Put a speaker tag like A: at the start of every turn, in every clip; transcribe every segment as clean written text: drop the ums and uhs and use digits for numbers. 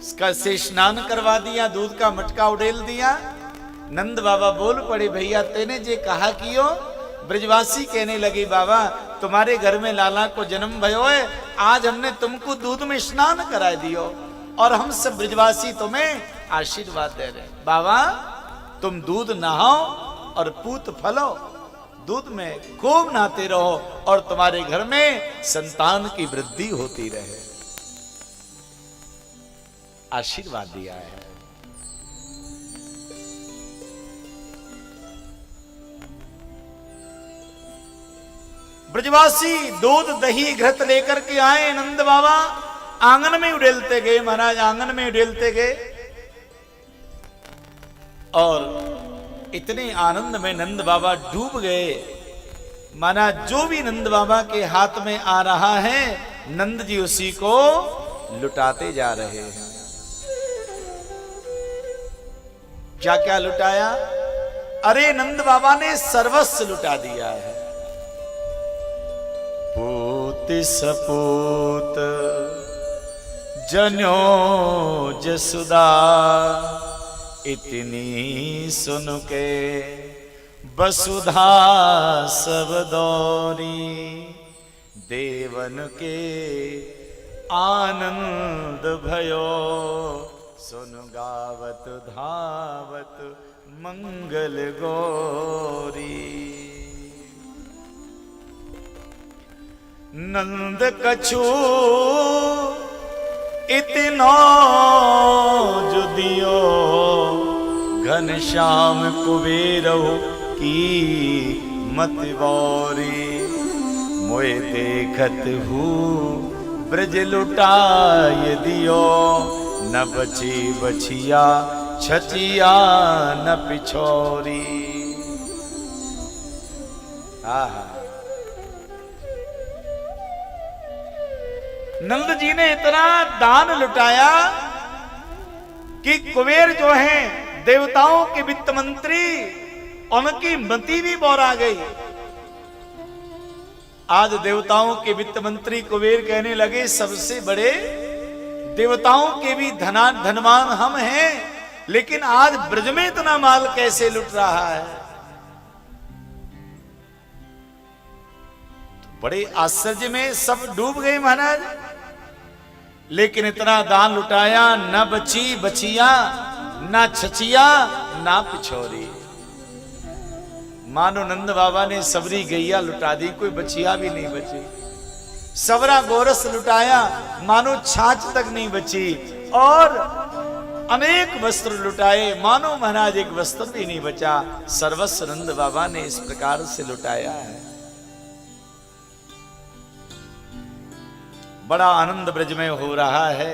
A: इसका से स्नान करवा दिया, दूध का मटका उड़ेल दिया। नंद बाबा बोल पड़े, भैया तेने जे कहा कियो। ब्रजवासी कहने लगे, बाबा तुम्हारे घर में लाला को जन्म भयो है, आज हमने तुमको दूध में स्नान करा दियो और हम सब ब्रजवासी तुम्हें आशीर्वाद दे रहे। बाबा तुम दूध नहाओ और पूत फलो, दूध में खूब नहाते रहो और तुम्हारे घर में संतान की वृद्धि होती रहे। आशीर्वाद दिया है। ब्रजवासी दूध दही घृत लेकर के आए। नंद बाबा आंगन में उड़ेलते गए, महाराज आंगन में उड़ेलते गए और इतने आनंद में नंद बाबा डूब गए। माना जो भी नंद बाबा के हाथ में आ रहा है, नंद जी उसी को लुटाते जा रहे हैं। क्या क्या लुटाया? अरे नंद बाबा ने सर्वस्व लुटा दिया है। पूत सपूत जन्यो जसुदा, इतनी सुन के वसुधा सब दौरी। देवन के आनंद भयो, सुन गावत धावत मंगल गौरी। नंद कछु इतना जो दियो, घनश्याम कुबेरो की मत बौरी। मोए देखत हूँ ब्रज लुटाय दियो, न बची बछिया छचिया न पिछोरी। नंद जी ने इतना दान लुटाया कि कुबेर जो हैं देवताओं के वित्त मंत्री, उनकी मति भी बौरा गई। आज देवताओं के वित्त मंत्री कुबेर कहने लगे, सबसे बड़े देवताओं के भी धनवान हम हैं, लेकिन आज ब्रज में इतना माल कैसे लुट रहा है। बड़े आश्चर्य में सब डूब गए महाराज। लेकिन इतना दान लुटाया, न बची बचिया न छचिया न पिछोरी। मानो नंद बाबा ने सबरी गैया लुटा दी, कोई बचिया भी नहीं बची। सबरा गोरस लुटाया, मानो छाछ तक नहीं बची। और अनेक वस्त्र लुटाए, मानो महाराज एक वस्त्र भी नहीं बचा। सर्वस्व नंद बाबा ने इस प्रकार से लुटाया है। बड़ा आनंद ब्रज में हो रहा है।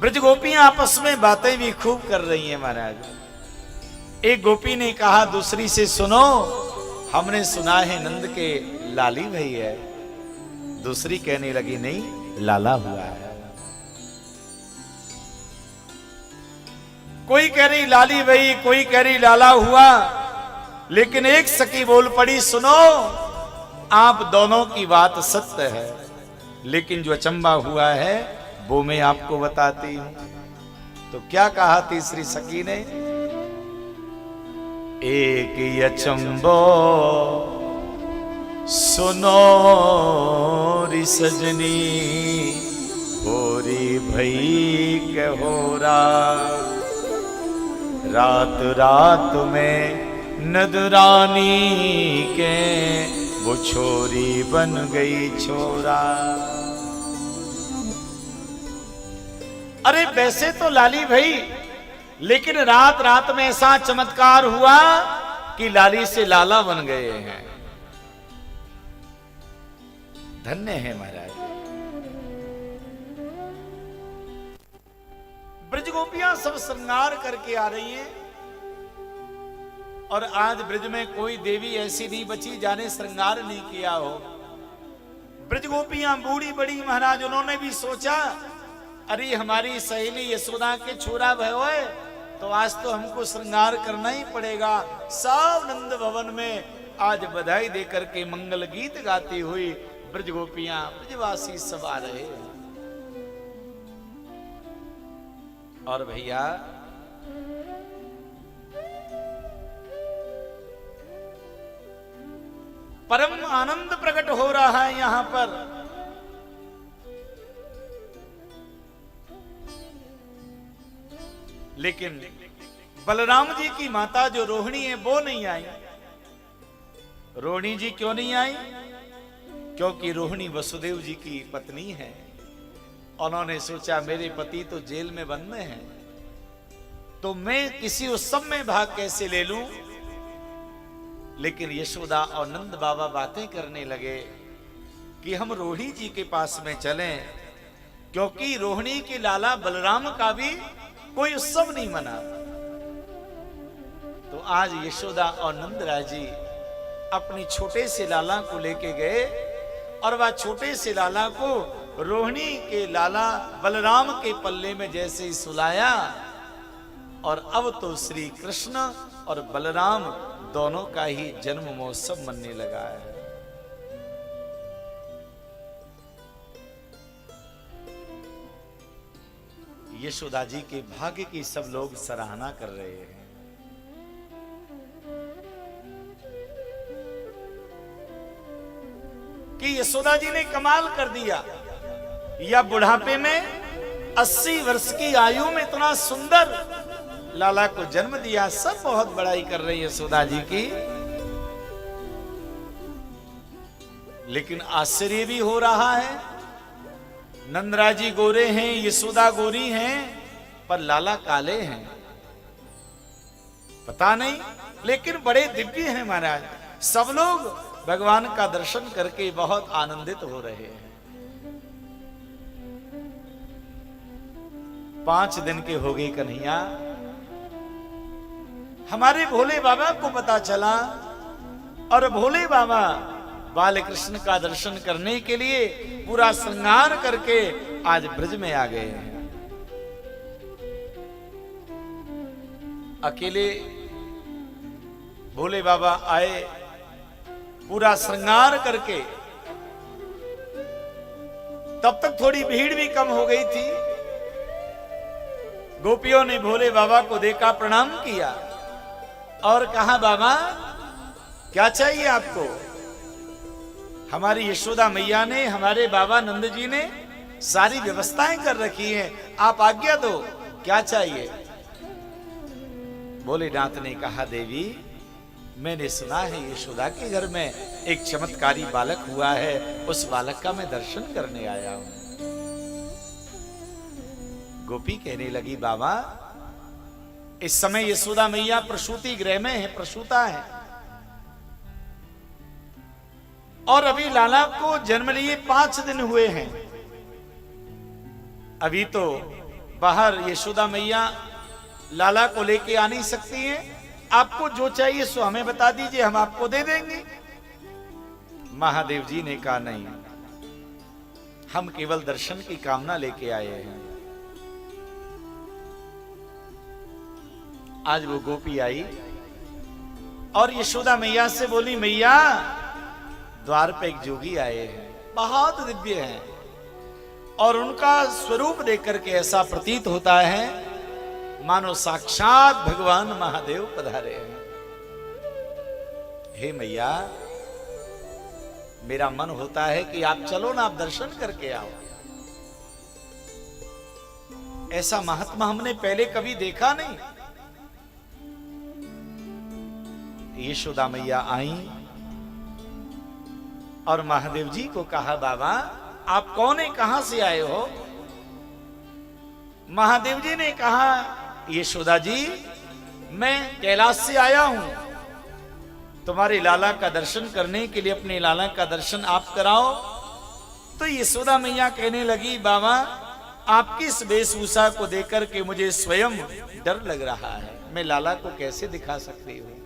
A: ब्रज गोपियां आपस में बातें भी खूब कर रही हैं महाराज। एक गोपी ने कहा दूसरी से, सुनो हमने सुना है नंद के लाली भई है। दूसरी कहने लगी, नहीं लाला हुआ है। कोई कह रही लाली भई, कोई कह रही लाला हुआ। लेकिन एक सखी बोल पड़ी, सुनो आप दोनों की बात सत्य है, लेकिन जो अचंबा हुआ है वो मैं आपको बताती हूं। तो क्या कहा तीसरी सखी ने? एक अचंबो सुनो री सजनी, होरी भई कहोरा। रात रात में नदरानी के वो छोरी बन गई छोरा। अरे वैसे तो लाली भाई, लेकिन रात रात में ऐसा चमत्कार हुआ कि लाली से लाला बन गए हैं। धन्य है महाराज। ब्रज गोपियां सब श्रृंगार करके आ रही हैं और आज ब्रज में कोई देवी ऐसी नहीं बची जाने श्रृंगार नहीं किया हो। ब्रज गोपियां बूढ़ी बड़ी महाराज, उन्होंने भी सोचा अरे हमारी सहेली यशोदा के छोरा भयो है, तो आज तो हमको श्रृंगार करना ही पड़ेगा। सब नंद भवन में आज बधाई देकर के मंगल गीत गाती हुई ब्रज गोपियां ब्रजवासी सब आ रहे हैं। और भैया परम आनंद प्रकट हो रहा है यहां पर। लेकिन बलराम जी की माता जो रोहिणी है वो नहीं आई। रोहिणी जी क्यों नहीं आई? क्योंकि रोहिणी वसुदेव जी की पत्नी है। उन्होंने सोचा मेरे पति तो जेल में बंद हैं, तो मैं किसी उत्सव में भाग कैसे ले लूं। लेकिन यशोदा और नंद बाबा बातें करने लगे कि हम रोहिणी जी के पास में चलें, क्योंकि रोहिणी के लाला बलराम का भी कोई उत्सव नहीं मना। तो आज यशोदा और नंदराय जी अपनी छोटे से लाला को लेके गए और वह छोटे से लाला को रोहिणी के लाला बलराम के पल्ले में जैसे ही सुलाया, और अब तो श्री कृष्ण और बलराम दोनों का ही जन्म महोत्सव मनने लगा है। यशोदा जी के भाग्य की सब लोग सराहना कर रहे हैं। कि यशोदा जी ने कमाल कर दिया, या बुढ़ापे में 80 वर्ष की आयु में इतना सुंदर लाला को जन्म दिया। सब बहुत बड़ाई कर रही है यशोदा जी की। लेकिन आश्चर्य भी हो रहा है, नंदराय जी गोरे हैं, यशोदा गोरी हैं, पर लाला काले हैं। पता नहीं, लेकिन बड़े दिव्य हैं महाराज। सब लोग भगवान का दर्शन करके बहुत आनंदित हो रहे हैं। 5 दिन के हो गए कन्हैया। हमारे भोले बाबा को पता चला, और भोले बाबा बाल कृष्ण का दर्शन करने के लिए पूरा श्रृंगार करके आज ब्रज में आ गए हैं। अकेले भोले बाबा आए पूरा श्रृंगार करके। तब तक थोड़ी भीड़ भी कम हो गई थी। गोपियों ने भोले बाबा को देखा, प्रणाम किया और कहा बाबा क्या चाहिए आपको? हमारी यशोदा मैया ने, हमारे बाबा नंद जी ने सारी व्यवस्थाएं कर रखी हैं, आप आज्ञा दो, क्या चाहिए? भोलेनाथ ने कहा देवी मैंने सुना है यशोदा के घर में एक चमत्कारी बालक हुआ है, उस बालक का मैं दर्शन करने आया हूं। गोपी कहने लगी बाबा इस समय यशोदा मैया प्रसूति गृह में है, प्रसूता है, और अभी लाला को जन्म लिए 5 दिन हुए हैं। अभी तो बाहर यशोदा मैया लाला को लेके आ नहीं सकती हैं। आपको जो चाहिए सो हमें बता दीजिए, हम आपको दे देंगे। महादेव जी ने कहा नहीं, हम केवल दर्शन की कामना लेके आए हैं। आज वो गोपी आई और यशोदा मैया से बोली मैया द्वार पे एक जोगी आए हैं, बहुत दिव्य हैं, और उनका स्वरूप देख करके ऐसा प्रतीत होता है मानो साक्षात भगवान महादेव पधारे हैं। हे मैया मेरा मन होता है कि आप चलो ना, आप दर्शन करके आओ। ऐसा महात्मा हमने पहले कभी देखा नहीं। यशोदा मैया आई और महादेव जी को कहा बाबा आप कौन है, कहां से आए हो? महादेव जी ने कहा यशोदा जी मैं कैलाश से आया हूं, तुम्हारे लाला का दर्शन करने के लिए, अपने लाला का दर्शन आप कराओ। तो यशोदा मैया कहने लगी बाबा आपकी इस वेशभूषा को देख कर के मुझे स्वयं डर लग रहा है, मैं लाला को कैसे दिखा सकती हूं?